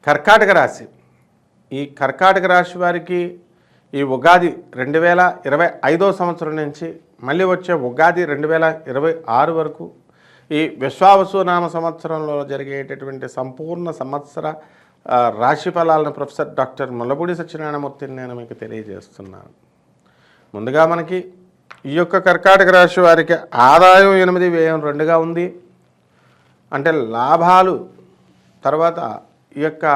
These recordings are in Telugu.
కర్కాటక రాశి. ఈ కర్కాటక రాశి వారికి ఈ ఉగాది 2025 సంవత్సరం నుంచి మళ్ళీ వచ్చే ఉగాది 2026 వరకు ఈ విశ్వావసునామ సంవత్సరంలో జరిగేటటువంటి సంపూర్ణ సంవత్సర రాశి ఫలాలను ప్రొఫెసర్ డాక్టర్ ముల్లపూడి సత్యనారాయణమూర్తిని నేను మీకు తెలియజేస్తున్నాను. ముందుగా మనకి ఈ యొక్క కర్కాటక రాశి వారికి ఆదాయం 8, వ్యయం 2గా ఉంది. అంటే లాభాలు తర్వాత ఈ యొక్క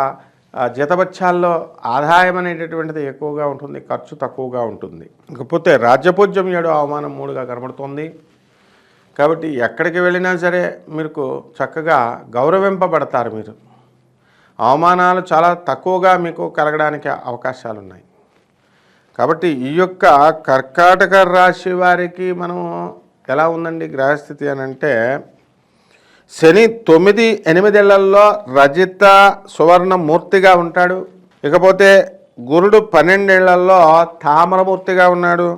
జీతభత్యాల్లో ఆదాయం అనేటటువంటిది ఎక్కువగా ఉంటుంది, ఖర్చు తక్కువగా ఉంటుంది. ఇకపోతే రాజ్యపూజ్యం 7, అవమానం 3గా కనబడుతుంది. కాబట్టి ఎక్కడికి వెళ్ళినా సరే మీకు చక్కగా గౌరవింపబడతారు. మీరు అవమానాలు చాలా తక్కువగా మీకు కలగడానికి అవకాశాలు ఉన్నాయి. కాబట్టి ఈ యొక్క కర్కాటక రాశి వారికి మనం ఎలా ఉందండి గ్రహస్థితి అని అంటే, శని 9, 8 ఏళ్లలో రజిత సువర్ణమూర్తిగా ఉంటాడు. ఇకపోతే గురుడు 12 ఏళ్లలో తామరమూర్తిగా ఉన్నాడు.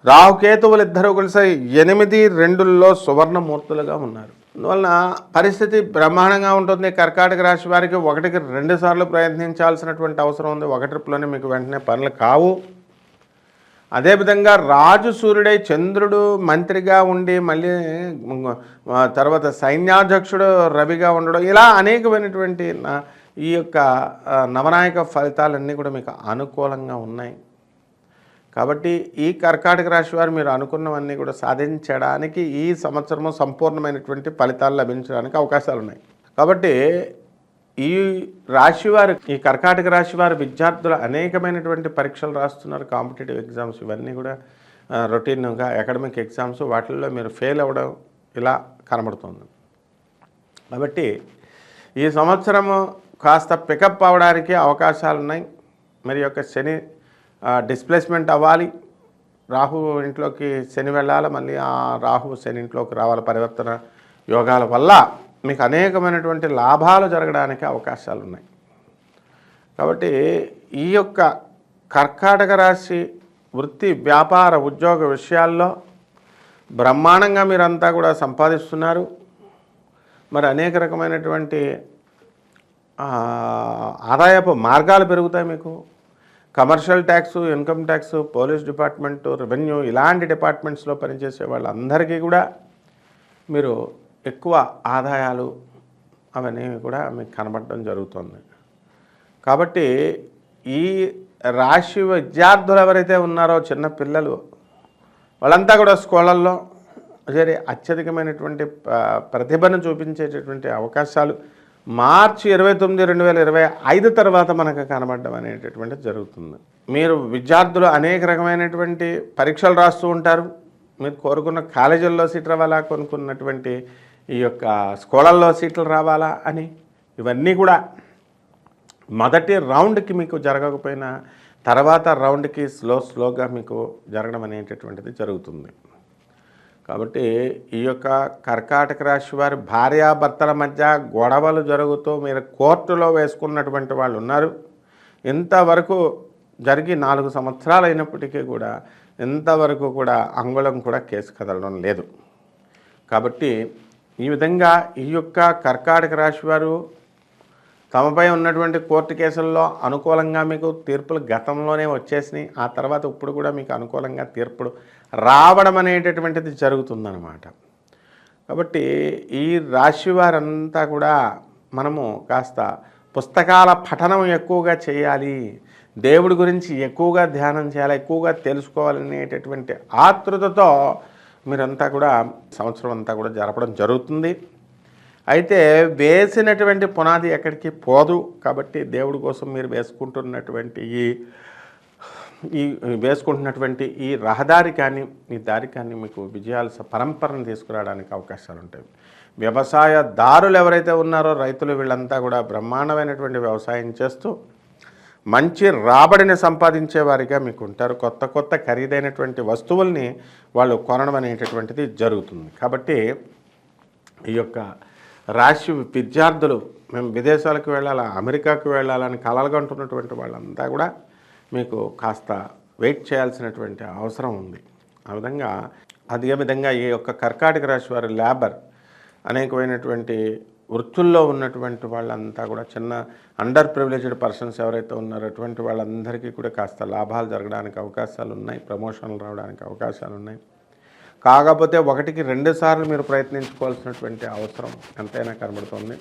రాహుకేతువులు ఇద్దరు కలిసి 8, 2ల్లో సువర్ణమూర్తులుగా ఉన్నారు. అందువలన పరిస్థితి బ్రహ్మాండంగా ఉంటుంది. కర్కాటక రాశి వారికి 1కి 2 సార్లు ప్రయత్నించాల్సినటువంటి అవసరం ఉంది. 1 ట్రిప్లోనే మీకు వెంటనే పనులు కావు. అదేవిధంగా రాజు సూర్యుడై చంద్రుడు మంత్రిగా ఉండి మళ్ళీ తర్వాత సైన్యాధ్యక్షుడు రవిగా ఉండడం, ఇలా అనేకమైనటువంటి ఈ యొక్క నవనాయక ఫలితాలన్నీ కూడా మీకు అనుకూలంగా ఉన్నాయి. కాబట్టి ఈ కర్కాటక రాశి వారు మీరు అనుకున్నవన్నీ కూడా సాధించడానికి ఈ సంవత్సరము సంపూర్ణమైనటువంటి ఫలితాలు లభించడానికి అవకాశాలు ఉన్నాయి. కాబట్టి ఈ రాశివారు, ఈ కర్కాటక రాశి వారు విద్యార్థులు అనేకమైనటువంటి పరీక్షలు రాస్తున్నారు. కాంపిటేటివ్ ఎగ్జామ్స్ ఇవన్నీ కూడా రొటీన్గా అకాడమిక్ ఎగ్జామ్స్, వాటిల్లో మీరు ఫెయిల్ అవ్వడం ఇలా కనబడుతుంది. కాబట్టి ఈ సంవత్సరము కాస్త పికప్ అవ్వడానికి అవకాశాలు ఉన్నాయి. మరి యొక్క శని డిస్ప్లేస్మెంట్ అవ్వాలి. రాహు ఇంట్లోకి శని వెళ్ళాలి, మళ్ళీ ఆ రాహు శని ఇంట్లోకి రావాలి. పరివర్తన యోగాల వల్ల మీకు అనేకమైనటువంటి లాభాలు జరగడానికి అవకాశాలు ఉన్నాయి. కాబట్టి ఈ యొక్క కర్కాటక రాశి వృత్తి, వ్యాపార, ఉద్యోగ విషయాల్లో బ్రహ్మాండంగా మీరంతా కూడా సంపాదిస్తున్నారు. మరి అనేక రకమైనటువంటి ఆదాయపు మార్గాలు పెరుగుతాయి. మీకు commercial tax, income tax, police department, revenue ఇలాంటి డిపార్ట్మెంట్స్లో పనిచేసే వాళ్ళందరికీ కూడా మీరు ఎక్కువ ఆదాయాలు అవన్నీ కూడా మీకు కనబడడం జరుగుతుంది. కాబట్టి ఈ రాశి విద్యార్థులు ఎవరైతే ఉన్నారో, చిన్న పిల్లలు, వాళ్ళంతా కూడా స్కూళ్ళల్లో సరే అత్యధికమైనటువంటి ప్రతిభను చూపించేటటువంటి అవకాశాలు మార్చి 29, 2025 తర్వాత మనకు కనబడడం అనేటటువంటిది జరుగుతుంది. మీరు విద్యార్థులు అనేక రకమైనటువంటి పరీక్షలు రాస్తూ ఉంటారు. మీరు కోరుకున్న కాలేజీల్లో సీట్ రావాలా, కొనుక్కున్నటువంటి ఈ యొక్క స్కూళ్ళల్లో సీట్లు రావాలా అని ఇవన్నీ కూడా మొదటి రౌండ్కి మీకు జరగకపోయినా తర్వాత రౌండ్కి స్లోగా మీకు జరగడం అనేటటువంటిది జరుగుతుంది. కాబట్టి ఈ యొక్క కర్కాటక రాశి వారి భార్యాభర్తల మధ్య గొడవలు జరుగుతూ మీరు కోర్టులో వేసుకున్నటువంటి వాళ్ళు ఉన్నారు. ఇంతవరకు జరిగి 4 సంవత్సరాలు అయినప్పటికీ కూడా ఇంతవరకు కూడా అంగుళం కూడా కేసు కదలడం లేదు. కాబట్టి ఈ విధంగా ఈ యొక్క కర్కాటక రాశి వారు తమపై ఉన్నటువంటి కోర్టు కేసుల్లో అనుకూలంగా మీకు తీర్పులు గతంలోనే వచ్చేసినాయి. ఆ తర్వాత ఇప్పుడు కూడా మీకు అనుకూలంగా తీర్పులు రావడం అనేటటువంటిది జరుగుతుందన్నమాట. కాబట్టి ఈ రాశి వారంతా కూడా మనము కాస్త పుస్తకాల పఠనం ఎక్కువగా చేయాలి, దేవుడి గురించి ఎక్కువగా ధ్యానం చేయాలి, ఎక్కువగా తెలుసుకోవాలనేటటువంటి ఆతృతతో మీరంతా కూడా సంవత్సరం అంతా కూడా జరపడం జరుగుతుంది. అయితే వేసినటువంటి పునాది ఎక్కడికి పోదు. కాబట్టి దేవుడి కోసం మీరు వేసుకుంటున్నటువంటి ఈ రహదారి కానీ ఈ దారి కానీ మీకు విజయాల పరంపరను తీసుకురావడానికి అవకాశాలు ఉంటాయి. వ్యవసాయదారులు ఎవరైతే ఉన్నారో, రైతులు, వీళ్ళంతా కూడా బ్రహ్మాండమైనటువంటి వ్యవసాయం చేస్తూ మంచి రాబడిని సంపాదించే వారిగా మీకు ఉంటారు. కొత్త ఖరీదైనటువంటి వస్తువుల్ని వాళ్ళు కొనడం అనేటటువంటిది జరుగుతుంది. కాబట్టి ఈ యొక్క రాశి విద్యార్థులు మేము విదేశాలకు వెళ్ళాలా, అమెరికాకు వెళ్ళాలని కలలుగంటున్నటువంటి వాళ్ళంతా కూడా మీకు కాస్త వెయిట్ చేయాల్సినటువంటి అవసరం ఉంది. అదే విధంగా ఈ యొక్క కర్కాటక రాశి వారి లేబర్ అనేకమైనటువంటి వృత్తుల్లో ఉన్నటువంటి వాళ్ళంతా కూడా చిన్న అండర్ ప్రివిలేజ్డ్ పర్సన్స్ ఎవరైతే ఉన్నారో అటువంటి వాళ్ళందరికీ కూడా కాస్త లాభాలు జరగడానికి అవకాశాలు ఉన్నాయి, ప్రమోషన్లు రావడానికి అవకాశాలు ఉన్నాయి. కాకపోతే 1కి 2 సార్లు మీరు ప్రయత్నించుకోవాల్సినటువంటి అవసరం ఎంతైనా కనబడుతుంది.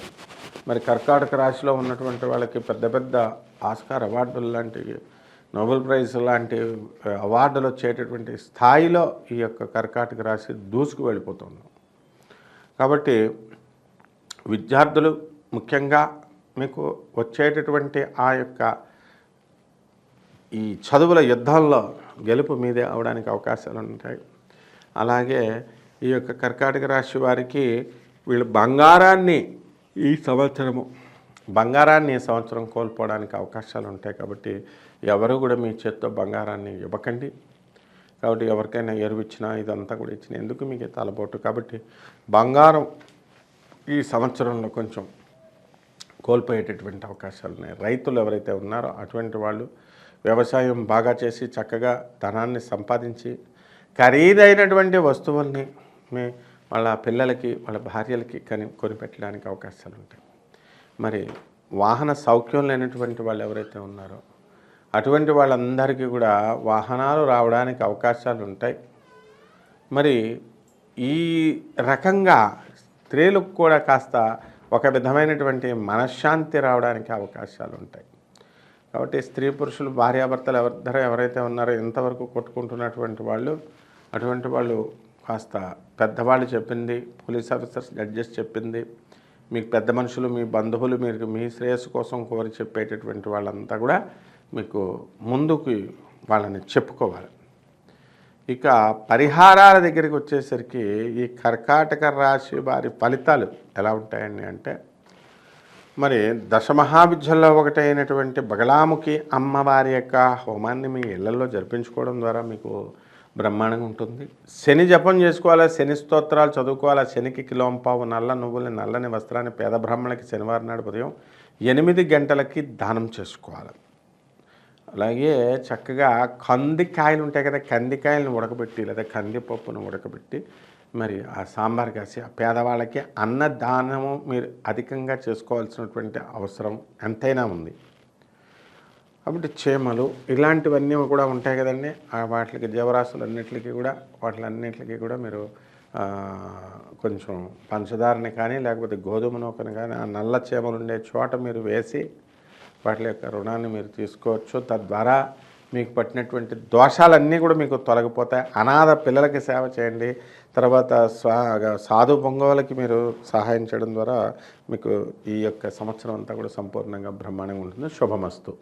మరి కర్కాటక రాశిలో ఉన్నటువంటి వాళ్ళకి పెద్ద పెద్ద ఆస్కార్ అవార్డులు లాంటివి, నోబెల్ ప్రైజ్ లాంటి అవార్డులు వచ్చేటటువంటి స్థాయిలో ఈ యొక్క కర్కాటక రాశి దూసుకు వెళ్ళిపోతుంది. కాబట్టి విద్యార్థులు ముఖ్యంగా మీకు వచ్చేటటువంటి ఆ యొక్క ఈ చదువుల యుద్ధంలో గెలుపు మీదే అవడానికి అవకాశాలు ఉంటాయి. అలాగే ఈ యొక్క కర్కాటక రాశి వారికి వీళ్ళు బంగారాన్ని ఈ సంవత్సరం కోల్పోవడానికి అవకాశాలు ఉంటాయి. కాబట్టి ఎవరు కూడా మీ చేత్తో బంగారాన్ని ఇవ్వకండి. కాబట్టి ఎవరికైనా ఎరువు ఇచ్చినా ఇదంతా కూడా ఇచ్చిన ఎందుకు మీకు తలపోటు. కాబట్టి బంగారం ఈ సంవత్సరంలో కొంచెం కోల్పోయేటటువంటి అవకాశాలు ఉన్నాయి. రైతులు ఎవరైతే ఉన్నారో అటువంటి వాళ్ళు వ్యవసాయం బాగా చేసి చక్కగా ధనాన్ని సంపాదించి ఖరీదైనటువంటి వస్తువుల్ని వాళ్ళ పిల్లలకి వాళ్ళ భార్యలకి కొనిపెట్టడానికి అవకాశాలు ఉంటాయి. మరి వాహన సౌఖ్యం లేనటువంటి వాళ్ళు ఎవరైతే ఉన్నారో అటువంటి వాళ్ళందరికీ కూడా వాహనాలు రావడానికి అవకాశాలు ఉంటాయి. మరి ఈ రకంగా స్త్రీలకు కూడా కాస్త ఒక విధమైనటువంటి మనశ్శాంతి రావడానికి అవకాశాలు ఉంటాయి. కాబట్టి స్త్రీ పురుషులు భార్యాభర్తలు ఎవరైతే ఉన్నారో ఇంతవరకు కొట్టుకుంటున్నటువంటి వాళ్ళు అటువంటి వాళ్ళు కాస్త పెద్దవాళ్ళు చెప్పింది, పోలీస్ ఆఫీసర్స్ జడ్జెస్ చెప్పింది, మీకు పెద్ద మనుషులు మీ బంధువులు మీరు మీ శ్రేయస్సు కోసం కోరి చెప్పేటటువంటి వాళ్ళంతా కూడా మీకు ముందుకు వాళ్ళని చెప్పుకోవాలి. ఇక పరిహారాల దగ్గరికి వచ్చేసరికి ఈ కర్కాటక రాశి వారి ఫలితాలు ఎలా ఉంటాయండి అంటే, మరి దశమహావిద్యల్లో ఒకటైనటువంటి బగలాముఖి అమ్మవారి యొక్క హోమాన్ని మీ ఇళ్లలో జరిపించుకోవడం ద్వారా మీకు బ్రహ్మాండంగా ఉంటుంది. శని జపం చేసుకోవాలా, శని స్తోత్రాలు చదువుకోవాలా, శనికి కిలోంపావు నల్ల నువ్వుల్ని నల్లని వస్త్రాన్ని పేద బ్రాహ్మణులకి శనివారం నాడు ఉదయం 8 గంటలకి దానం చేసుకోవాలి. అలాగే చక్కగా కందికాయలు ఉంటాయి కదా, కందికాయలను ఉడకబెట్టి లేదా కందిపప్పును ఉడకబెట్టి మరి ఆ సాంబార్ కాసి ఆ పేదవాళ్ళకి అన్నదానము మీరు అధికంగా చేసుకోవాల్సినటువంటి అవసరం ఎంతైనా ఉంది. కాబట్టి చీమలు ఇలాంటివన్నీ కూడా ఉంటాయి కదండి, వాటికి జీవరాశులన్నిటికీ కూడా మీరు కొంచెం పంచదారని కానీ లేకపోతే గోధుమ నూకని కానీ ఆ నల్ల చీమలు ఉండే చోట మీరు వేసి వాటి యొక్క రుణాన్ని మీరు తీసుకోవచ్చు. తద్వారా మీకు పట్టినటువంటి దోషాలన్నీ కూడా మీకు తొలగిపోతాయి. అనాథ పిల్లలకి సేవ చేయండి. తర్వాత సాధు పొంగవులకి మీరు సహాయం చేయడం ద్వారా మీకు ఈ యొక్క సంవత్సరం అంతా కూడా సంపూర్ణంగా బ్రహ్మాండంగా ఉంటుంది. శుభమస్తు.